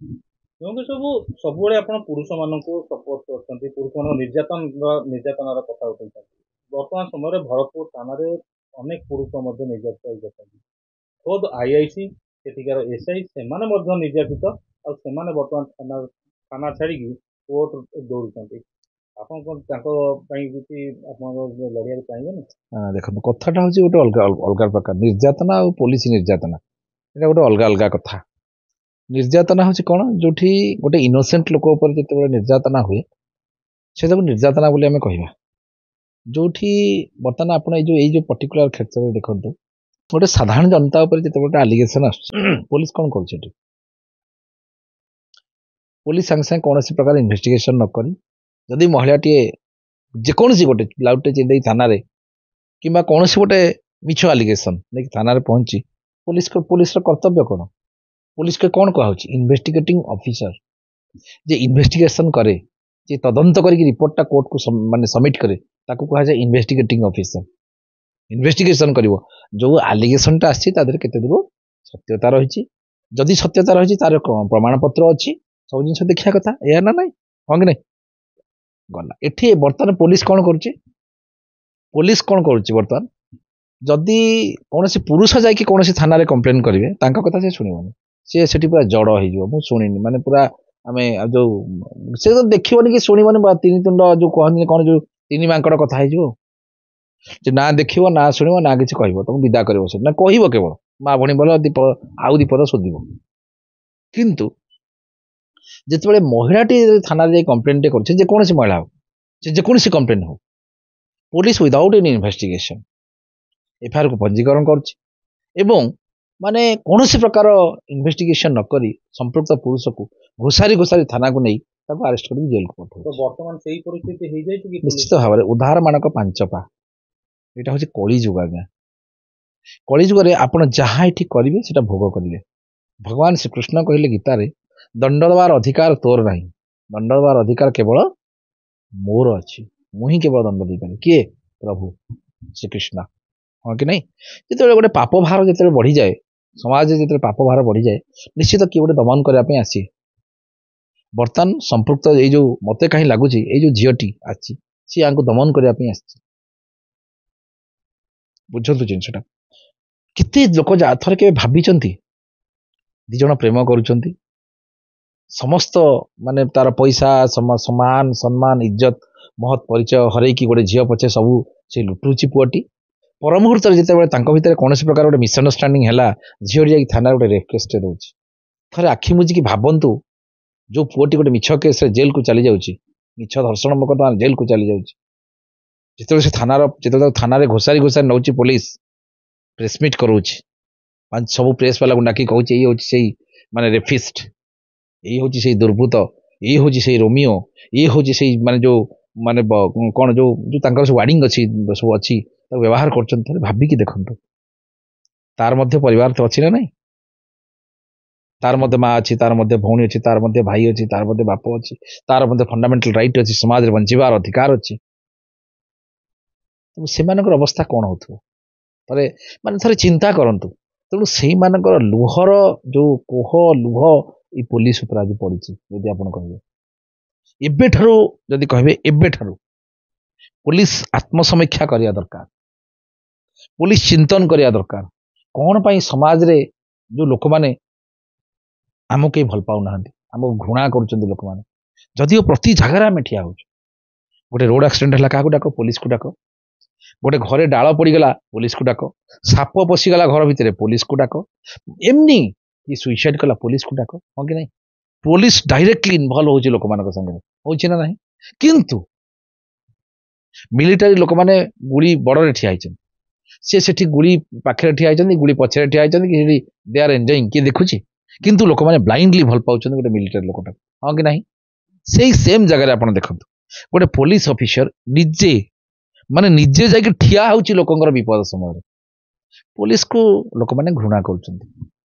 ଯେହେତୁ ସବୁବେଳେ ଆପଣ ପୁରୁଷ ମାନଙ୍କୁ ସପୋର୍ଟ କରୁଛନ୍ତି, ପୁରୁଷ ମାନଙ୍କ ନିର୍ଯାତନାର କଥା ଉଠେଇଛନ୍ତି। ବର୍ତ୍ତମାନ ସମୟରେ ଭରତପୁର ଥାନାରେ ଅନେକ ପୁରୁଷ ମଧ୍ୟ ନିର୍ଯାତିତ ହୋଇଛନ୍ତି। ଖୋଦ୍ ଆଇଆଇସି ସେଠିକାର ଏସ୍ଆଇ ସେମାନେ ମଧ୍ୟ ନିର୍ଯାତିତ, ଆଉ ସେମାନେ ବର୍ତ୍ତମାନ ଥାନା ଛାଡ଼ିକି କୋର୍ଟ ଦୌଡୁଛନ୍ତି। ଆପଣ କଣ ତାଙ୍କ ପାଇଁ କିଛି ଆପଣଙ୍କ ଲଢ଼ିବାକୁ ଚାହିଁବେନି? ଦେଖନ୍ତୁ କଥାଟା ହଉଛି ଗୋଟେ ଅଲଗା ଅଲଗା ପ୍ରକାର ନିର୍ଯାତନା ଆଉ ପୋଲିସ ନିର୍ଯାତନା, ଏଇଟା ଗୋଟେ ଅଲଗା ଅଲଗା କଥା। ନିର୍ଯାତନା ହଉଛି କଣ, ଯୋଉଠି ଗୋଟେ ଇନୋସେଣ୍ଟ ଲୋକ ଉପରେ ଯେତେବେଳେ ନିର୍ଯାତନା ହୁଏ ସେଟାକୁ ନିର୍ଯାତନା ବୋଲି ଆମେ କହିବା। ଯୋଉଠି ବର୍ତ୍ତମାନ ଆପଣ ଏଇ ଯୋଉ ପର୍ଟିକୁଲାର କ୍ଷେତ୍ରରେ ଦେଖନ୍ତୁ, ଗୋଟେ ସାଧାରଣ ଜନତା ଉପରେ ଯେତେବେଳେ ଆଲିଗେସନ ଆସୁଛି ପୋଲିସ କଣ କରୁଛି ଏଠି? ପୋଲିସ ସାଙ୍ଗେ ସାଙ୍ଗେ କୌଣସି ପ୍ରକାର ଇନଭେଷ୍ଟିଗେସନ ନ କରି ଯଦି ମହିଳାଟିଏ ଯେକୌଣସି ଗୋଟେ ଲାଉଟେ ଚିନ୍ଦେଇ ଥାନାରେ କିମ୍ବା କୌଣସି ଗୋଟେ ମିଛ ଆଲିଗେସନ ନେଇକି ଥାନାରେ ପହଞ୍ଚି ପୋଲିସର କର୍ତ୍ତବ୍ୟ କଣ? ପୋଲିସকে କଣ କୁହାଯାଉଛି? Investigating officer. ଯେ ଇନଭେଷ୍ଟିଗେସନ କରେ, ଯେ ତଦନ୍ତ କରିକି ରିପୋର୍ଟଟା କୋର୍ଟକୁ ମାନେ ସବମିଟ କରେ, ତାକୁ କୁହାଯାଏ ଇନଭେଷ୍ଟିଗେଟିଂ ଅଫିସର। ଇନଭେଷ୍ଟିଗେସନ କରିବ ଯୋଉ ଆଲିଗେସନଟା ଆସିଛି ତା ଦେହରେ କେତେ ଦୂର ସତ୍ୟତା ରହିଛି। ଯଦି ସତ୍ୟତା ରହିଛି ତାର ପ୍ରମାଣପତ୍ର ଅଛି, ସବୁ ଜିନିଷ ଦେଖିବା କଥା, ଏୟା ନା ନାଇଁ? ହଁ କି ନାଇଁ? ଗଲା ଏଠି ବର୍ତ୍ତମାନ ପୋଲିସ କଣ କରୁଛି? ପୋଲିସ କଣ କରୁଛି ବର୍ତ୍ତମାନ, ଯଦି କୌଣସି ପୁରୁଷ ଯାଇକି କୌଣସି ଥାନାରେ କମ୍ପ୍ଲେନ କରିବେ ତାଙ୍କ କଥା ସେ ଶୁଣିବନି। ସେ ସେଠି ପୁରା ଜଡ ହେଇଯିବ, ମୁଁ ଶୁଣିନି, ମାନେ ପୁରା ଆମେ ଯୋଉ ସେ ତ ଦେଖିବନି କି ଶୁଣିବନି, ତିନି ତୁଣ୍ଡ ଯୋଉ କହନ୍ତି କଣ, ଯୋଉ ତିନି ମାଙ୍କଡ କଥା ହେଇଯିବ। ଯେ ନା ଦେଖିବ, ନା ଶୁଣିବ, ନା କିଛି କହିବ, ତମକୁ ବିଦା କରିବ। ସେ ନା କହିବ କେବଳ ମା ଭଣୀ ଭଲ ଆଉ ଦୀପଦ ଶୋଧିବ। କିନ୍ତୁ ଯେତେବେଳେ ମହିଳାଟି ଥାନାରେ ଯାଇ କମ୍ପ୍ଲେନ ଟେ କରୁଛି, ଯେକୌଣସି ମହିଳା ହଉ, ସେ ଯେକୌଣସି କମ୍ପ୍ଲେନ ହଉ, police without any investigation FIR କୁ ପଞ୍ଜୀକରଣ କରୁଛି ଏବଂ ମାନେ କୌଣସି ପ୍ରକାର ଇନଭେଷ୍ଟିଗେସନ ନ କରି ସମ୍ପୃକ୍ତ ପୁରୁଷକୁ ଘୋଷାରି ଥାନାକୁ ନେଇ ତାକୁ ଆରେଷ୍ଟ କରିକି ଜେଲକୁ ପଠାଉଛି। ବର୍ତ୍ତମାନ ସେଇ ପରିସ୍ଥିତି ହେଇଯାଇଛି କି? ନିଶ୍ଚିତ ଭାବରେ ଉଦାର ମାନଙ୍କ ପାଞ୍ଚପା, ଏଇଟା ହଉଛି କଳିଯୁଗ ଆଜ୍ଞା। କଳିଯୁଗରେ ଆପଣ ଯାହା ଏଠି କରିବେ ସେଟା ଭୋଗ କରିବେ। ଭଗବାନ ଶ୍ରୀକୃଷ୍ଣ କହିଲେ ଗୀତାରେ, ଦଣ୍ଡ ଦେବାର ଅଧିକାର ତୋର ନାହିଁ, ଦଣ୍ଡ ଦେବାର ଅଧିକାର କେବଳ ମୋର ଅଛି, ମୁଁ ହିଁ କେବଳ ଦଣ୍ଡ ଦେଇପାରେ। କିଏ? ପ୍ରଭୁ ଶ୍ରୀକୃଷ୍ଣ। ହଁ କି ନାଇଁ? ଯେତେବେଳେ ଗୋଟେ ପାପ ଭାର ଯେତେବେଳେ ବଢିଯାଏ, ସମାଜରେ ଯେତେବେଳେ ପାପ ଭାର ବଢିଯାଏ, ନିଶ୍ଚିତ କିଏ ଗୋଟେ ଦମନ କରିବା ପାଇଁ ଆସି। ବର୍ତ୍ତମାନ ସମ୍ପୃକ୍ତ ଏଇ ଯୋଉ ମତେ କାହିଁ ଲାଗୁଛି ଏଇ ଯୋଉ ଝିଅଟି ଆସିଛି, ସିଏ ୟାଙ୍କୁ ଦମନ କରିବା ପାଇଁ ଆସିଛି। ବୁଝନ୍ତୁ ଜିନିଷଟା, କେତେ ଲୋକ ଥରେ କେବେ ଭାବିଛନ୍ତି ଦି ଜଣ ପ୍ରେମ କରୁଛନ୍ତି, ସମସ୍ତ ମାନେ ତାର ପଇସା, ସମାନ ସମ୍ମାନ, ଇଜ୍ଜତ, ମହତ ପରିଚୟ ହରେଇକି ଗୋଟେ ଝିଅ ପଛେ ସବୁ ସେ ଲୁଟୁଛି ପୁଅଟି। ପର ମୁହୂର୍ତ୍ତରେ ଯେତେବେଳେ ତାଙ୍କ ଭିତରେ କୌଣସି ପ୍ରକାର ଗୋଟେ ମିସଅଣ୍ଡରଷ୍ଟାଣ୍ଡିଂ ହେଲା, ଝିଅଟି ଯାଇକି ଥାନାରେ ଗୋଟେ ରେପ୍ କେସଟେ ଦଉଛି। ଥରେ ଆଖି ମୁଜିକି ଭାବନ୍ତୁ, ଯୋଉ ପୁଅଟି ଗୋଟେ ମିଛ କେସରେ ଜେଲକୁ ଚାଲି ଯାଉଛି, ମିଛ ଧର୍ଷଣ ମୋକଦ୍ଦମା ଜେଲକୁ ଚାଲି ଯାଉଛି, ଯେତେବେଳେ ସେ ଥାନାରେ ଘୋଷାରି ନଉଛି ପୋଲିସ, ପ୍ରେସମିଟ କରଉଛି, ସବୁ ପ୍ରେସ ବାଲାକୁ ଡାକି କହୁଛି ଏଇ ହଉଛି ସେଇ ମାନେ ରେଫିଷ୍ଟ, ଏଇ ହଉଛି ସେଇ ଦୁର୍ବୃତ୍ତ, ଏଇ ହଉଛି ସେଇ ରୋମିଓ, ଇଏ ହଉଛି ସେଇ ମାନେ ଯୋଉ ମାନେ କଣ ଯୋଉ ତାଙ୍କର ସବୁ ୱାର୍ଡିଂ ଅଛି, ସବୁ ଅଛି, ତାକୁ ବ୍ୟବହାର କରୁଛନ୍ତି। ଥରେ ଭାବିକି ଦେଖନ୍ତୁ, ତାର ମଧ୍ୟ ପରିବାର ତ ଅଛି ନା ନାଇଁ? ତାର ମଧ୍ୟ ମା ଅଛି, ତାର ମଧ୍ୟ ଭଉଣୀ ଅଛି, ତାର ମଧ୍ୟ ଭାଇ ଅଛି, ତାର ମଧ୍ୟ ବାପ ଅଛି, ତାର ମଧ୍ୟ ଫଣ୍ଡାମେଣ୍ଟାଲ ରାଇଟ୍ ଅଛି, ସମାଜରେ ବଞ୍ଚିବାର ଅଧିକାର ଅଛି। ସେମାନଙ୍କର ଅବସ୍ଥା କଣ ହଉଥିବ ଥରେ ଚିନ୍ତା କରନ୍ତୁ। ତେଣୁ ସେଇମାନଙ୍କର ଲୁହର ଯୋଉ କୋହ ଲୁହ ଏଇ ପୋଲିସ ଉପରେ ଆଜି ପଡିଛି। ଯଦି ଆପଣ କହିବେ ଏବେଠାରୁ, ଯଦି କହିବେ ଏବେଠାରୁ ପୋଲିସ ଆତ୍ମସମୀକ୍ଷା କରିବା ଦରକାର, ପୋଲିସ ଚିନ୍ତନ କରିବା ଦରକାର, କଣ ପାଇଁ ସମାଜରେ ଯୋଉ ଲୋକମାନେ ଆମକୁ କେହି ଭଲ ପାଉନାହାନ୍ତି, ଆମକୁ ଘୃଣା କରୁଛନ୍ତି ଲୋକମାନେ, ଯଦିଓ ପ୍ରତି ଜାଗାରେ ଆମେ ଠିଆ ହଉଛୁ। ଗୋଟେ ରୋଡ ଆକ୍ସିଡେଣ୍ଟ ହେଲା, କାହାକୁ ଡାକ? ପୋଲିସକୁ ଡାକ। ଗୋଟେ ଘରେ ଡାଳ ପଡିଗଲା, ପୋଲିସକୁ ଡାକ। ସାପ ପଶିଗଲା ଘର ଭିତରେ, ପୋଲିସକୁ ଡାକ। ଏମନି କି ସୁଇସାଇଡ କଲା, ପୋଲିସକୁ ଡାକ। ହଁ କି ନାଇଁ? ପୋଲିସ ଡାଇରେକ୍ଟଲି ଇନଭଲ୍ଭ ହଉଛି ଲୋକମାନଙ୍କ ସାଙ୍ଗରେ, ହଉଛି ନା ନାହିଁ? କିନ୍ତୁ ମିଲିଟାରୀ ଲୋକମାନେ ଗୁଳି ବଡରେ ଠିଆ ହେଇଛନ୍ତି, ସେ ସେଠି ଗୁଳି ପାଖରେ ଠିଆ ହେଇଛନ୍ତି, ଗୁଳି ପଛରେ ଠିଆ ହେଇଛନ୍ତି, କି ସେଠି ଦେ ଆର ଏନ୍ଜୟିଂ, କିଏ ଦେଖୁଛି? କିନ୍ତୁ ଲୋକମାନେ ବ୍ଲାଇଣ୍ଡଲି ଭଲ ପାଉଛନ୍ତି ଗୋଟେ ମିଲିଟାରୀ ଲୋକଟାକୁ। ହଁ କି ନାହିଁ? ସେଇ ସେମ୍ ଜାଗାରେ ଆପଣ ଦେଖନ୍ତୁ, ଗୋଟେ ପୋଲିସ ଅଫିସର ନିଜେ ଯାଇକି ଠିଆ ହଉଛି ଲୋକଙ୍କର ବିପଦ ସମୟରେ। ପୋଲିସକୁ ଲୋକମାନେ ଘୃଣା କରୁଛନ୍ତି,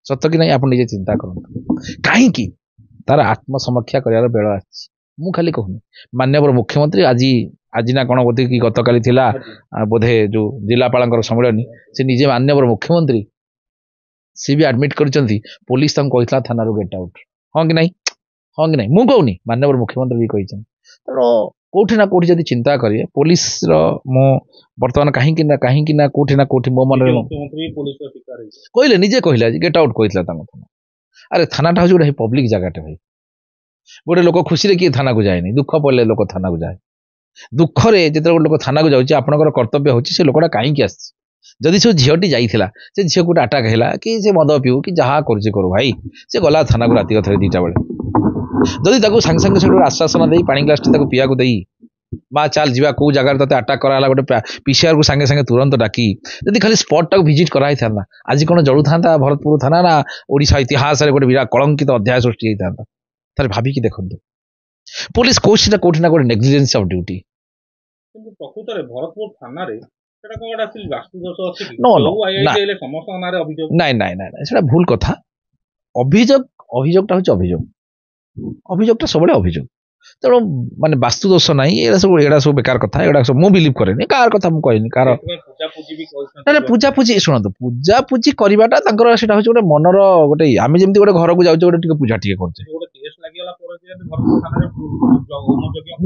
ସତ କି ନାହିଁ? ଆପଣ ନିଜେ ଚିନ୍ତା କରନ୍ତୁ, କାହିଁକି? ତାର ଆତ୍ମସମୀକ୍ଷା କରିବାର ବେଳ ଆସିଛି। ମୁଁ ଖାଲି କହୁନି, ମାନ୍ୟବର ମୁଖ୍ୟମନ୍ତ୍ରୀ ଆଜି ନା କଣ ବୋଧେ କି ଗତକାଲି ଥିଲା ବୋଧେ ଯୋଉ ଜିଲ୍ଲାପାଳଙ୍କର ସମ୍ମିଳନୀ, ସେ ନିଜେ ମାନ୍ୟବର ମୁଖ୍ୟମନ୍ତ୍ରୀ, ସେ ବି ଆଡମିଟ କରିଛନ୍ତି ପୋଲିସ ତାଙ୍କୁ କହିଥିଲା ଥାନାରୁ ଗେଟ୍ ଆଉଟ୍। ହଁ କି ନାହିଁ? ହଁ କି ନାହିଁ ମୁଁ କହୁନି, ମାନ୍ୟବର ମୁଖ୍ୟମନ୍ତ୍ରୀ ବି କହିଛନ୍ତି। ତେଣୁ କୋଉଠି ନା କୋଉଠି ଯଦି ଚିନ୍ତା କରିବେ ପୋଲିସର ମୁଁ ବର୍ତ୍ତମାନ କାହିଁକି ନା କୋଉଠି ମୋ ମନରେ ମୁଖ୍ୟମନ୍ତ୍ରୀ ପୋଲିସର ଶିକାର ହେଇଛି। କହିଲେ ନିଜେ କହିଲେ ଆଜି ଗେଟ୍ ଆଉଟ୍ କହିଥିଲା ତାଙ୍କ ଥାନା। ଆରେ ଥାନାଟା ହଉଛି ଗୋଟେ ପବ୍ଲିକ ଜାଗାଟେ ଭାଇ। ଗୋଟେ ଲୋକ ଖୁସିରେ କିଏ ଥାନାକୁ ଯାଏନି, ଦୁଃଖ ପଡ଼ିଲେ ଲୋକ ଥାନାକୁ ଯାଏ। ଦୁଃଖରେ ଯେତେବେଳେ ଗୋଟେ ଲୋକ ଥାନାକୁ ଯାଉଛି ଆପଣଙ୍କର କର୍ତ୍ତବ୍ୟ ହେଉଛି ସେ ଲୋକଟା କାହିଁକି ଆସିଛି। ଯଦି ସେ ଝିଅଟି ଯାଇଥିଲା ସେ ଝିଅକୁ ଗୋଟେ ଆଟାକ୍ ହେଲା କି ସେ ମଦ ପିଉ କି ଯାହା କରୁଛି କରୁ ଭାଇ, ସେ ଗଲା ଥାନାକୁ ରାତି କଥାରେ 2ଟା ବେଳେ। ଯଦି ତାକୁ ସାଙ୍ଗେ ସାଙ୍ଗେ ସେଠୁ ଆଶ୍ୱାସନ ଦେଇ ପାଣି ଗ୍ଲାସଟେ ତାକୁ ପିଇବାକୁ ଦେଇ ମା ଚାଲ ଯିବା କୋଉ ଜାଗାରେ ତତେ ଆଟାକ୍ କରାହେଲା ଗୋଟେ ପିସିଆରକୁ ସାଙ୍ଗେ ସାଙ୍ଗେ ତୁରନ୍ତ ଡାକି ଯଦି ଖାଲି ସ୍ପଟଟାକୁ ଭିଜିଟ୍ କରାହେଇଥାନ୍ତା ଆଜି କ'ଣ ଜଳୁଥାନ୍ତା ଭରତପୁର ଥାନା, ନା ଓଡ଼ିଶା ଇତିହାସରେ ଗୋଟେ ବିରାଟ କଳଙ୍କିତ ଅଧ୍ୟାୟ ସୃଷ୍ଟି ହେଇଥାନ୍ତା। ତାହେଲେ ଭାବିକି ଦେଖନ୍ତୁ ପୋଲିସ କୋଉଠି ନା ଗୋଟେ ନେଗ୍ଲିଜେନ୍ସ ଅଫ୍ ଡ୍ୟୁଟି। କିନ୍ତୁ ପ୍ରକୃତରେ ଭରତପୁର ଥାନାରେ ସେଟା କ'ଣ ଗୋଟେ ଆସିଲି ବାସ୍ତୁ ଦୋଷ ଅଛି କି? No, ଯୋଉ ଆଇଆଇଟି ହେଲେ ସମସ୍ତଙ୍କ ନାଁରେ ଅଭିଯୋଗ। ନାଇଁ ସେଟା ଭୁଲ କଥା। ଅଭିଯୋଗଟା ହଉଛି ଅଭିଯୋଗଟା ସବୁବେଳେ ଅଭିଯୋଗ। ତେଣୁ ମାନେ ବାସ୍ତୁ ଦୋଷ ନାହିଁ, ଏଗୁଡ଼ା ସବୁ ବେକାର କଥା, ଏଗୁଡ଼ା ସବୁ ମୁଁ ବିଲିଭ୍ କରେନି। କାହାର କଥା ମୁଁ କହିନି, କାହାର ପୂଜାପୂଜି ଶୁଣନ୍ତୁ, ପୂଜାପୂଜି କରିବାଟା ତାଙ୍କର ସେଟା ହଉଛି ଗୋଟେ ମନର ଗୋଟେ ଆମେ ଯେମିତି ଗୋଟେ ଘରକୁ ଯାଉଛେ ଗୋଟେ ଟିକେ ପୂଜା ଟିକେ କରୁଛେ।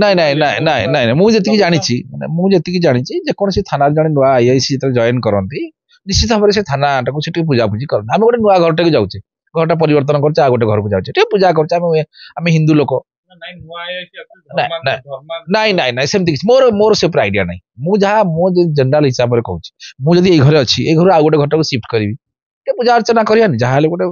ନାଇଁ ମୁଁ ଯେତିକି ଜାଣିଛି ଯେକୌଣସି ଥାନାରେ ଜଣେ ନୂଆ ଆଇଆଇସି ଯେତେବେଳେ ଜଏନ୍ କରନ୍ତି ନିଶ୍ଚିତ ଭାବରେ ସେ ଥାନାଟାକୁ ସେ ଟିକେ ପୂଜାପୂଜି କରନ୍ତି। ଆମେ ଗୋଟେ ନୂଆ ଘରଟାକୁ ଯାଉଛେ, ଘରଟା ପରିବର୍ତ୍ତନ କରୁଛେ, ଆଉ ଗୋଟେ ଘରକୁ ଯାଉଛେ, ଟିକେ ପୂଜା କରୁଛେ, ଆମେ ହିନ୍ଦୁ ଲୋକ। ନାଇଁ ସେମିତି କିଛି ମୋର ସେ ପୁରା ଆଇଡିଆ ନାହିଁ। ମୁଁ ଜେନେରାଲ ହିସାବରେ କହୁଛି, ମୁଁ ଯଦି ଏଇ ଘରେ ଅଛି, ଏଇ ଘରୁ ଆଉ ଗୋଟେ ଘରଟାକୁ ସିଫ୍ଟ କରିବି, ଟିକେ ପୂଜା ଅର୍ଚ୍ଚନା କରିବାନି, ଯାହାହେଲେ ଗୋଟେ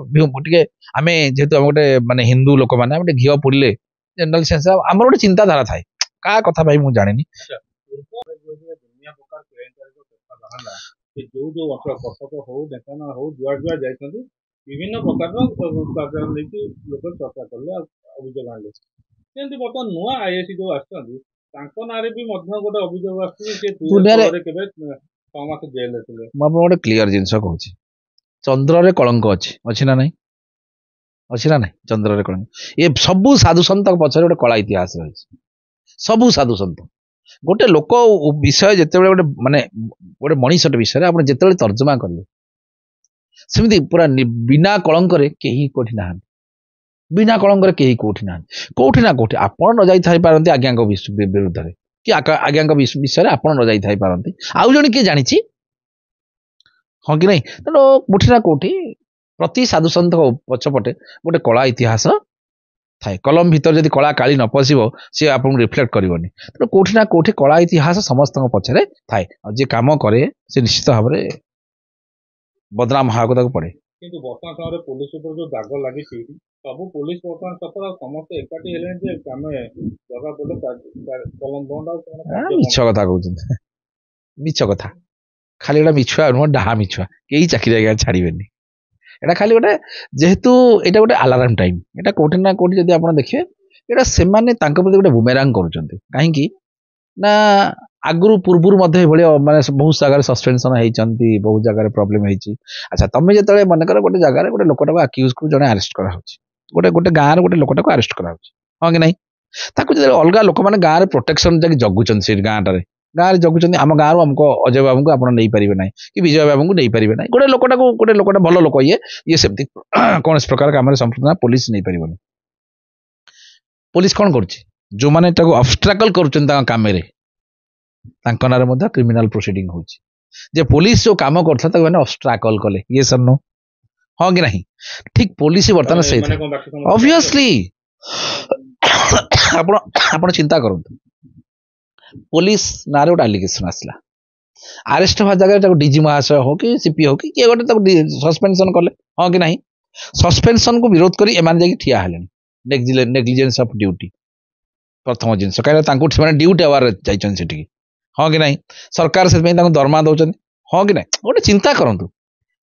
ଟିକେ ଆମେ ଯେହେତୁ ଆମେ ଗୋଟେ ମାନେ ହିନ୍ଦୁ ଲୋକମାନେ ଆମେ ଟିକେ ଘିଅ ପୋଡ଼ିଲେ ଜେନେରାଲ ସେନ୍ସ ଆମର ଗୋଟେ ଚିନ୍ତାଧାରା ଥାଏ। କାହା କଥା ଭାଇ ମୁଁ ଜାଣିନି। ଯୋଉ ଅଞ୍ଚଳ କଟକ ହଉ ଢେଙ୍କାନାଳ ହଉ ଯୁଆଡେ ଯାଇଛନ୍ତି ବିଭିନ୍ନ ପ୍ରକାରର ନେଇକି ଲୋକ ଚର୍ଚ୍ଚା କଲେ ଆଉ ଅଭିଯୋଗ ଆଣିଲେ। ସେମିତି ବର୍ତ୍ତମାନ ନୂଆ ଆଇଆଇସି ଯୋଉ ଆସିଛନ୍ତି ତାଙ୍କ ନାଁରେ ବି ମଧ୍ୟ ଗୋଟେ ଅଭିଯୋଗ ଆସୁଛି ଯେ କେବେ 6 ମାସ ଜେଲରେ ଥିଲେ। ମୁଁ ଆପଣଙ୍କୁ ଗୋଟେ କ୍ଲିୟର ଜିନିଷ କହୁଛି, ଚନ୍ଦ୍ରରେ କଳଙ୍କ ଅଛି ନା ନାହିଁ? ଅଛି ନା ନାହିଁ? ଚନ୍ଦ୍ରରେ କଳଙ୍କ। ଏ ସବୁ ସାଧୁସନ୍ତଙ୍କ ପଛରେ ଗୋଟେ କଳା ଇତିହାସ ରହିଛି। ସବୁ ସାଧୁସନ୍ତ ଗୋଟେ ଲୋକ ବିଷୟ ଯେତେବେଳେ ଗୋଟେ ମଣିଷଟେ ବିଷୟରେ ଆପଣ ଯେତେବେଳେ ତର୍ଜମା କଲେ ସେମିତି ପୁରା ବିନା କଳଙ୍କରେ କେହି କୋଉଠି ନାହାନ୍ତି। କୋଉଠି ନା କୋଉଠି ଆପଣ ନ ଯାଇଥାଇ ପାରନ୍ତି ଆଜ୍ଞାଙ୍କ ବିରୁଦ୍ଧରେ କି ଆଜ୍ଞାଙ୍କ ବିଷୟରେ ଆପଣ ନ ଯାଇଥାଇ ପାରନ୍ତି, ଆଉ ଜଣେ କିଏ ଜାଣିଛି, ହଁ କି ନାହିଁ? ତେଣୁ କୋଉଠି ନା କୋଉଠି ପ୍ରତି ସାଧୁସନ୍ତଙ୍କ ପଛପଟେ ଗୋଟେ କଳା ଇତିହାସ ଥାଏ। କଲମ ଭିତରେ ଯଦି କଳା କାଳି ନ ପଶିବ ସିଏ ଆପଣଙ୍କୁ ରିଫ୍ଲେକ୍ଟ କରିବନି। ତେଣୁ କୋଉଠି ନା କୋଉଠି କଳା ଇତିହାସ ସମସ୍ତଙ୍କ ପଛରେ ଥାଏ, ଆଉ ଯିଏ କାମ କରେ ସେ ନିଶ୍ଚିତ ଭାବରେ ବଦନାମ ହେବାକୁ ତାକୁ ପଡେ। କିନ୍ତୁ ବର୍ତ୍ତମାନ ସମୟରେ ପୋଲିସ ଉପରେ ଯୋଉ ଦାଗ ଲାଗିଛି, ସବୁ ପୋଲିସ ବର୍ତ୍ତମାନ ସଫଳ, ସମସ୍ତେ ଏକାଠି ହେଲେଣି ଯେ ଆମେ ଜଗା ଦେଲେ କଲମ ବନ୍ଦ। ମିଛ କଥା କହୁଛନ୍ତି, ମିଛ କଥା, ଖାଲି ଗୋଟେ ମିଛୁଆ ନୁହଁ, ଡାହା ମିଛୁଆ, କେହି ଚାକିରି ଆଜ୍ଞା ଛାଡ଼ିବେନି। ଏଇଟା ଖାଲି ଗୋଟେ ଯେହେତୁ ଏଇଟା ଗୋଟେ ଆଲାରାମ ଟାଇମ୍, ଏଇଟା କୋଉଠି ନା କୋଉଠି ଯଦି ଆପଣ ଦେଖିବେ ଏଇଟା ସେମାନେ ତାଙ୍କ ପ୍ରତି ଗୋଟେ ବୁମେରାଙ୍ଗ କରୁଛନ୍ତି। କାହିଁକି ନା ଆଗରୁ ପୂର୍ବରୁ ମଧ୍ୟ ଏଭଳି ମାନେ ବହୁତ ଜାଗାରେ ସସ୍ପେନ୍ସନ ହେଇଛନ୍ତି, ବହୁତ ଜାଗାରେ ପ୍ରୋବ୍ଲେମ ହେଇଛି। ଆଚ୍ଛା, ତମେ ଯେତେବେଳେ ମନେକର ଗୋଟେ ଜାଗାରେ ଗୋଟେ ଲୋକଟାକୁ ଆକ୍ୟୁଜକୁ ଜଣେ ଆରେଷ୍ଟ କରାହଉଛି, ଗୋଟେ ଗାଁରେ ଗୋଟେ ଲୋକଟାକୁ ଆରେଷ୍ଟ କରାହଉଛି, ହଁ କି ନାହିଁ? ତାକୁ ଯେତେବେଳେ ଅଲଗା ଲୋକମାନେ ଗାଁରେ ପ୍ରୋଟେକ୍ସନ ଯାଇକି ଜଗୁଛନ୍ତି, ସେ ଗାଁରେ ଜଗୁଛନ୍ତି, ଆମ ଗାଁରୁ ଆମକୁ ଅଜୟ ବାବୁଙ୍କୁ ଆପଣ ନେଇପାରିବେ ନାହିଁ କି ବିଜୟ ବାବୁଙ୍କୁ ନେଇପାରିବେ ନାହିଁ। ଗୋଟେ ଲୋକଟା ଭଲ ଲୋକ, ଇଏ ସେମିତି କୌଣସି ପ୍ରକାର କାମରେ ସମ୍ପୃକ୍ତ ପୋଲିସ ନେଇପାରିବନି। ପୋଲିସ କ'ଣ କରୁଛି? ଯୋଉମାନେ ତାକୁ ଅବଷ୍ଟ୍ରାକଲ କରୁଛନ୍ତି ତାଙ୍କ କାମରେ ତାଙ୍କ ନାଁରେ ମଧ୍ୟ କ୍ରିମିନାଲ ପ୍ରୋସିଡିଂ ହଉଛି। ଯେ ପୋଲିସ ଯୋଉ କାମ କରୁଥିଲା ତାକୁ ମାନେ ଅବଷ୍ଟ୍ରାକଲ କଲେ, ଇଏ ସାର୍ नो, ହଁ କି ନାହିଁ? ଠିକ ପୋଲିସ ବର୍ତ୍ତମାନ ସେଇଥିରେ ଅବଭିୟସଲି ଆପଣ ଚିନ୍ତା କରନ୍ତୁ, ପୋଲିସ ନାଁରେ ଗୋଟେ ଆଲିଗେସନ ଆସିଲା, ଆରେଷ୍ଟ ହେବା ଜାଗାରେ ତାକୁ ଡିଜି ମହାଶୟ ହଉ କି ସିପି ହଉ କି କିଏ ଗୋଟେ ତାକୁ ସସ୍ପେନସନ କଲେ, ହଁ କି ନାହିଁ? ସସ୍ପେନସନକୁ ବିରୋଧ କରି ଏମାନେ ଯାଇକି ଠିଆ ହେଲେଣି, ନେଗ୍ଲିଜେନ୍ସ ଅଫ ଡ୍ୟୁଟି ପ୍ରଥମ ଜିନିଷ। କାହିଁକିନା ତାଙ୍କୁ ସେମାନେ ଡ୍ୟୁଟି ଆୱାରରେ ଯାଇଛନ୍ତି ସେଠିକି, ହଁ କି ନାହିଁ? ସରକାର ସେଥିପାଇଁ ତାଙ୍କୁ ଦରମା ଦଉଛନ୍ତି, ହଁ କି ନାହିଁ? ଗୋଟେ ଚିନ୍ତା କରନ୍ତୁ,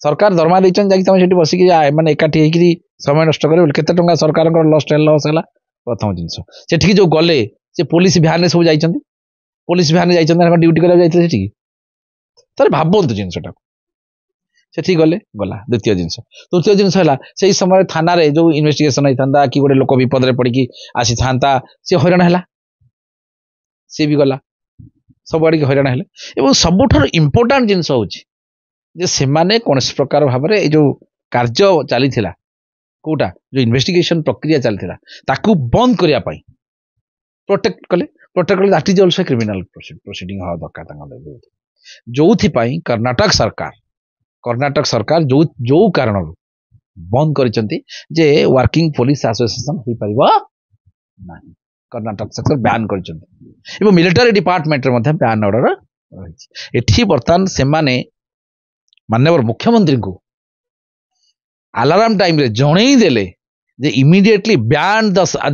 ସରକାର ଦରମା ଦେଇଛନ୍ତି ଯାଇକି ତମେ ସେଠି ବସିକି ମାନେ ଏକାଠି ହେଇକିରି ସମୟ ନଷ୍ଟ କରିବେ, କେତେ ଟଙ୍କା ସରକାରଙ୍କର ଲସ୍ ହେଲା। ପ୍ରଥମ ଜିନିଷ, ସେଠିକି ଯୋଉ ଗଲେ ସେ ପୋଲିସ ଭ୍ୟାନରେ ସବୁ ଯାଇଛନ୍ତି, ଡ୍ୟୁଟି କରିବାକୁ ଯାଇଥିଲେ ସେଠିକି। ତାହେଲେ ଭାବନ୍ତୁ ଜିନିଷଟାକୁ, ସେଠିକି ଗଲା। ଦ୍ୱିତୀୟ ଜିନିଷ, ତୃତୀୟ ଜିନିଷ ହେଲା ସେଇ ସମୟରେ ଥାନାରେ ଯୋଉ ଇନଭେଷ୍ଟିଗେସନ ହେଇଥାନ୍ତା କି ଗୋଟେ ଲୋକ ବିପଦରେ ପଡିକି ଆସିଥାନ୍ତା, ସେ ହଇରାଣ ହେଲା, ସିଏ ବି ଗଲା, ସବୁଆଡିକି ହଇରାଣ ହେଲେ। ଏବଂ ସବୁଠାରୁ ଇମ୍ପୋର୍ଟାଣ୍ଟ ଜିନିଷ ହଉଛି ଯେ ସେମାନେ କୌଣସି ପ୍ରକାର ଭାବରେ ଏଇ ଯୋଉ କାର୍ଯ୍ୟ ଚାଲିଥିଲା କୋଉଟା ଯୋଉ ଇନଭେଷ୍ଟିଗେସନ ପ୍ରକ୍ରିୟା ଚାଲିଥିଲା ତାକୁ ବନ୍ଦ କରିବା ପାଇଁ ପ୍ରୋଟେକ୍ଟ କଲେ that is also criminal proceeding ହେବା ଦରକାର ତାଙ୍କ ବିରୁଦ୍ଧରେ। ଯୋଉଥିପାଇଁ କର୍ଣ୍ଣାଟକ ସରକାର ଯୋଉ କାରଣରୁ ବନ୍ଦ କରିଛନ୍ତି ଯେ ୱାର୍କିଂ ପୋଲିସ ଆସୋସିଏସନ ହେଇପାରିବ ନାହିଁ, କର୍ଣ୍ଣାଟକ ସରକାର ବ୍ୟାନ୍ କରିଛନ୍ତି ଏବଂ ମିଲିଟାରୀ ଡିପାର୍ଟମେଣ୍ଟରେ ମଧ୍ୟ ବ୍ୟାନ୍ ଅର୍ଡର ରହିଛି। ଏଠି ବର୍ତ୍ତମାନ ସେମାନେ ମାନ୍ୟବର ମୁଖ୍ୟମନ୍ତ୍ରୀଙ୍କୁ ଆଲାରାମ ଟାଇମରେ ଜଣେଇ ଦେଲେ ଯେ immediately ban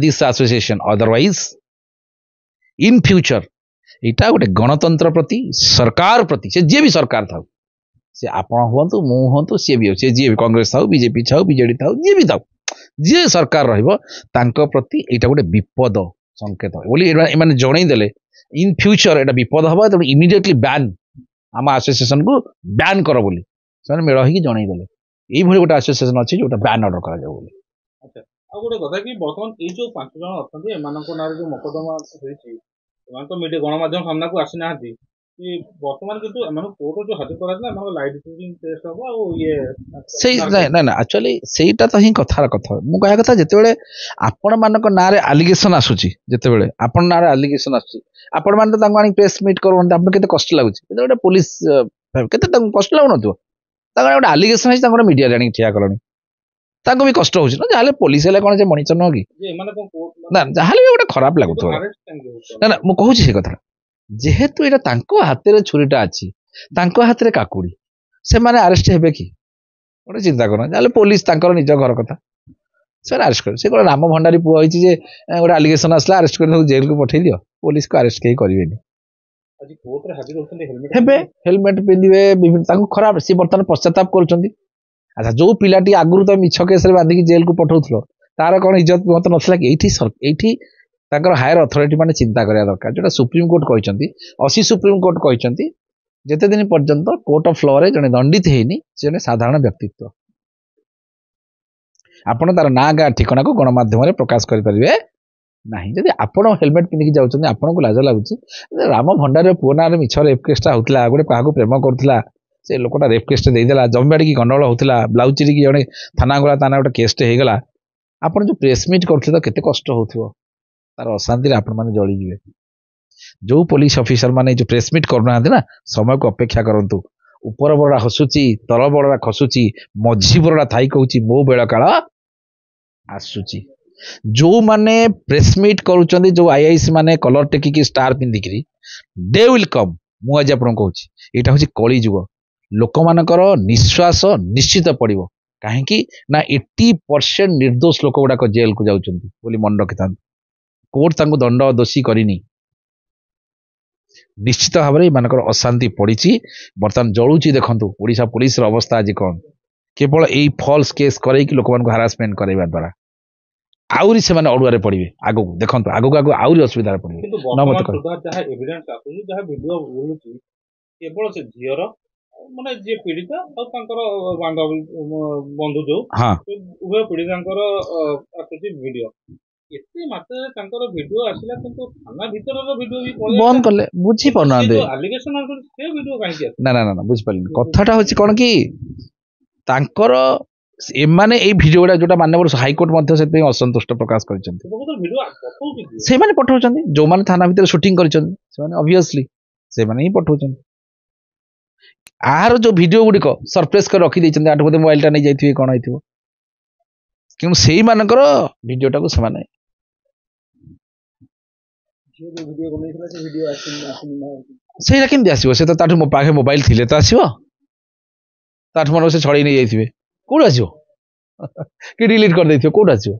this association, otherwise in future ଏଇଟା ଗୋଟେ ଗଣତନ୍ତ୍ର ପ୍ରତି ସରକାର ପ୍ରତି ସେ ଯିଏ ବି ସରକାର ଥାଉ, ସେ ଆପଣ ହୁଅନ୍ତୁ ମୁଁ ହୁଅନ୍ତୁ ସିଏ ବି ହଉ, ସେ ଯିଏ ବି କଂଗ୍ରେସ ଥାଉ ବିଜେପି ଥାଉ ବିଜେଡି ଥାଉ ଯିଏ ବି ଥାଉ, ଯିଏ ସରକାର ରହିବ ତାଙ୍କ ପ୍ରତି ଏଇଟା ଗୋଟେ ବିପଦ ସଂକେତ ବୋଲି ଏମାନେ ଜଣେଇ ଦେଲେ ଇନ୍ ଫ୍ୟୁଚର ଏଇଟା ବିପଦ ହବ, ତେଣୁ ଇମିଡିଏଟଲି ବ୍ୟାନ୍ ଆମ ଆସୋସିଏସନକୁ ବ୍ୟାନ୍ କର ବୋଲି ସେମାନେ ମେଳ ହେଇକି ଜଣେଇ ଦେଲେ। এইভাবে ଗୋଟେ ଆସୋସିଏସନ ଅଛି ଯୋଉଟା ବ୍ୟାନ୍ ଅର୍ଡର କରାଯାଉ ବୋଲି। ଆଚ୍ଛା, ଆଉ ଗୋଟେ କଥା କି ବର୍ତ୍ତମାନ ଏଇ ଯୋଉ 5 ଜଣ ଅଛନ୍ତି ଏମାନଙ୍କ ନାଁରେ ଯୋଉ ମକଦ୍ଦମା ହେଇଛି ସେମାନେ ତ ମିଡିଆ ଗଣମାଧ୍ୟମ ସାମ୍ନାକୁ ଆସିନାହାନ୍ତି କି ବର୍ତ୍ତମାନ କିନ୍ତୁ ଏମାନଙ୍କୁ କୋର୍ଟରେ ଯୋଉ ହାଜର କରାଯାଇଥିଲା ଏମାନଙ୍କ ଲାଇଟ୍ ସୁଟିଂ ଟେଷ୍ଟ ହବ ଆଉ ସେଇ ନା ଆକ୍ଚୁଆଲି ସେଇଟା ତ ହିଁ କଥାର କଥା। ମୁଁ କହିବା କଥା ଯେତେବେଳେ ଆପଣମାନଙ୍କ ନାଁରେ ଆଲିଗେସନ ଆସୁଛି, ଯେତେବେଳେ ଆପଣ ନାଁରେ ଆଲିଗେସନ ଆସୁଛି ଆପଣମାନେ ତ ତାଙ୍କୁ ଆଣି ପ୍ରେସ୍ ମିଟ୍ କରୁଛନ୍ତି, ଆପଣଙ୍କୁ କେତେ କଷ୍ଟ ଲାଗୁଛି, ଯେତେବେଳେ ପୋଲିସ କେତେ ତାଙ୍କୁ କଷ୍ଟ ଲାଗୁନଥିବ, ତାଙ୍କର ଗୋଟେ ଆଲିଗେସନ ହେଇଛି ତାଙ୍କର ମିଡିଆରେ ଆଣିକି ଠିଆ କଲଣି, ତାଙ୍କୁ ବି କଷ୍ଟ ହଉଛି ନା, ଯାହେଲେ ପୋଲିସ ହେଲେ କଣ ଯେ ମଣିଷ ନୁହଁ କି, ନା ଯାହେଲେ ବି ଗୋଟେ ଖରାପ ଲାଗୁଥିବ। ନା ମୁଁ କହୁଛି ସେ କଥା, ଯେହେତୁ ଏଇଟା ତାଙ୍କ ହାତରେ ଛୁରୀଟା ଅଛି, ତାଙ୍କ ହାତରେ କାକୁଡି, ସେମାନେ ଆରେଷ୍ଟ ହେବେ କି ଗୋଟେ ଚିନ୍ତା କର, ଯାହେଲେ ପୋଲିସ ତାଙ୍କର ନିଜ ଘର କଥା ସେମାନେ ଆରେଷ୍ଟ କରିବେ। ସେ କଣ ରାମ ଭଣ୍ଡାରୀ ପୁଅ ହେଇଛି ଯେ ଗୋଟେ ଆଲିଗେସନ ଆସିଲା ଆରେଷ୍ଟ କରି ତାକୁ ଜେଲକୁ ପଠେଇ ଦିଅ, ପୋଲିସକୁ ଆରେଷ୍ଟ କେହି କରିବେନି। ହେବେ ହେଲମେଟ ପିନ୍ଧିବେ, ତାଙ୍କୁ ଖରାପ, ସିଏ ବର୍ତ୍ତମାନ ପଶ୍ଚାତାପ କରୁଛନ୍ତି। ଆଚ୍ଛା, ଯୋଉ ପିଲାଟି ଆଗରୁ ତ ମିଛ କେସରେ ବାନ୍ଧିକି ଜେଲକୁ ପଠାଉଥିଲ ତାର କଣ ଇଜ୍ଜତ ମତ ନଥିଲା କି? ଏଇଠି ତାଙ୍କର ହାୟର ଅଥରିଟି ମାନେ ଚିନ୍ତା କରିବା ଦରକାର, ଯୋଉଟା ସୁପ୍ରିମକୋର୍ଟ କହିଛନ୍ତି, ସୁପ୍ରିମକୋର୍ଟ କହିଛନ୍ତି ଯେତେ ଦିନ ପର୍ଯ୍ୟନ୍ତ କୋର୍ଟ ଅଫ୍ ଲରେ ଜଣେ ଦଣ୍ଡିତ ହେଇନି ସେ ଜଣେ ସାଧାରଣ ବ୍ୟକ୍ତିତ୍ୱ, ଆପଣ ତାର ନାଁ ଗାଁ ଠିକଣାକୁ ଗଣମାଧ୍ୟମରେ ପ୍ରକାଶ କରିପାରିବେ ନାହିଁ। ଯଦି ଆପଣ ହେଲମେଟ ପିନ୍ଧିକି ଯାଉଛନ୍ତି ଆପଣଙ୍କୁ ଲାଜ ଲାଗୁଛି, ରାମ ଭଣ୍ଡାରୀର ପୁଅ ନାଁରେ ମିଛ ରେପ୍ କେସଟା ହଉଥିଲା, ଗୋଟେ କାହାକୁ ପ୍ରେମ କରୁଥିଲା, ସେ ଲୋକଟା ରେପ୍ କେସଟେ ଦେଇଦେଲା, ଜମି ବାଡ଼ିକି ଗଣ୍ଡଗୋଳ ହଉଥିଲା, ବ୍ଲାଉଜ ଚିରିକି ଜଣେ ଥାନା ଗଲା, ତା ନାଁ ଗୋଟେ କେସଟେ ହେଇଗଲା, ଆପଣ ଯୋଉ ପ୍ରେସ୍ ମିଟ୍ କରୁଥିଲେ ତ କେତେ କଷ୍ଟ ହଉଥିବ, ତାର ଅଶାନ୍ତିରେ ଆପଣମାନେ ଜଳିଯିବେ। ଯୋଉ ପୋଲିସ ଅଫିସର ମାନେ ଯୋଉ ପ୍ରେସ୍ ମିଟ୍ କରୁନାହାନ୍ତି ନା, ସମୟକୁ ଅପେକ୍ଷା କରନ୍ତୁ, ଉପର ବରଡା ହସୁଛି ତଳ ବରଡା ଖସୁଛି, ମଝି ବରଡା ଥାଇ କହୁଛି ମୋ ବେଳ କାଳ ଆସୁଛି। ଯୋଉମାନେ ପ୍ରେସ୍ ମିଟ୍ କରୁଛନ୍ତି, ଯୋଉ ଆଇଆଇସି ମାନେ କଲର ଟେକିକି ଷ୍ଟାର ପିନ୍ଧିକିରି, ଦେ ୱିଲ୍ କମ୍। ମୁଁ ଆଜି ଆପଣଙ୍କୁ କହୁଛି ଏଇଟା ହଉଛି କଳି ଯୁଗ, ଲୋକମାନଙ୍କର ନିଶ୍ୱାସ ନିଶ୍ଚିତ ପଡିବ, କାହିଁକି ନା 80% ନିର୍ଦ୍ଦୋଷ ଲୋକ ଗୁଡାକ ଜେଲକୁ ଯାଉଛନ୍ତି ବୋଲି ମନେ ରଖିଥାନ୍ତୁ। କୋର୍ଟ ତାଙ୍କୁ ଦଣ୍ଡ ଦୋଷୀ କରିନି, ନିଶ୍ଚିତ ଭାବରେ ଏମାନଙ୍କର ଅଶାନ୍ତି ପଡିଛି। ବର୍ତ୍ତମାନ ଜଳୁଛି, ଦେଖନ୍ତୁ ଓଡିଶା ପୋଲିସର ଅବସ୍ଥା ଆଜି କଣ, କେବଳ ଏଇ ଫଲ୍ସ କେସ୍ କରେଇକି ଲୋକମାନଙ୍କୁ ହାରାସମେଣ୍ଟ କରାଇବା ଦ୍ୱାରା ଆହୁରି ସେମାନେ ଅଡୁଆରେ ପଡିବେ। ଆଗକୁ ଦେଖନ୍ତୁ, ଆଗକୁ ଆହୁରି ଅସୁବିଧାରେ ପଡିବେ। ଯାହା ଏଭିଡେନ୍ସ ଆସୁଛି, ଯାହା ଭିଡିଓ ମିଳୁଛି, କେବଳ ସେ ଝିଅର ମାନେ ଯିଏ ପୀଡ଼ିତା ଆଉ ତାଙ୍କର ବାନ୍ଧବୀ ବନ୍ଧୁ ଯୋଉ ଉଭୟ ପୀଡ଼ିତାଙ୍କର ଆସୁଛି ଭିଡିଓ, ଏତେ ମାତ୍ରାରେ ତାଙ୍କର ଭିଡିଓ ଆସିଲା, କିନ୍ତୁ ଥାନା ଭିତରର ଭିଡିଓ ବି ବନ୍ଦ କଲେ, ବୁଝିପାରୁନାହାନ୍ତି। ଆଲିଗେସନ ଆସୁଛି ସେ ଭିଡିଓ କାହିଁକି ଆସୁଛି? ନା ବୁଝିପାରିଲିନି। କଥାଟା ହଉଛି କଣ କି, ତାଙ୍କର ଏମାନେ ଏଇ ଭିଡିଓ ଗୁଡା ଯୋଉଟା ମାନ୍ୟବର ହାଇକୋର୍ଟ ମଧ୍ୟ ସେଥିପାଇଁ ଅସନ୍ତୁଷ୍ଟ ପ୍ରକାଶ କରିଛନ୍ତି, ସେମାନେ ପଠାଉଛନ୍ତି, ଯୋଉମାନେ ଥାନା ଭିତରେ ସୁଟିଂ କରିଛନ୍ତି ସେମାନେ ଅବଭିୟସଲି ସେମାନେ ହିଁ ପଠାଉଛନ୍ତି। ଆହାର ଯୋଉ ଭିଡିଓ ଗୁଡିକ ସରପ୍ରାଇଜ କରି ରଖିଦେଇଛନ୍ତି, ଆଠ ବୋଧେ ମୋବାଇଲଟା ନେଇ ଯାଇଥିବେ କଣ ହେଇଥିବ, କିନ୍ତୁ ସେଇମାନଙ୍କର ଭିଡିଓଟାକୁ ସେମାନେ ସେଇଟା କେମିତି ଆସିବ? ସେ ତ ତାଠୁ ମୋ ପାଖେ ମୋବାଇଲ ଥିଲେ ତ ଆସିବ, ତାଠୁ ମନେ ସେ ଛଡେଇ ନେଇ ଯାଇଥିବେ, କୋଉଠୁ ଆସିବ? କି ଡିଲିଟ୍ କରିଦେଇଥିବ, କୋଉଠୁ ଆସିବ?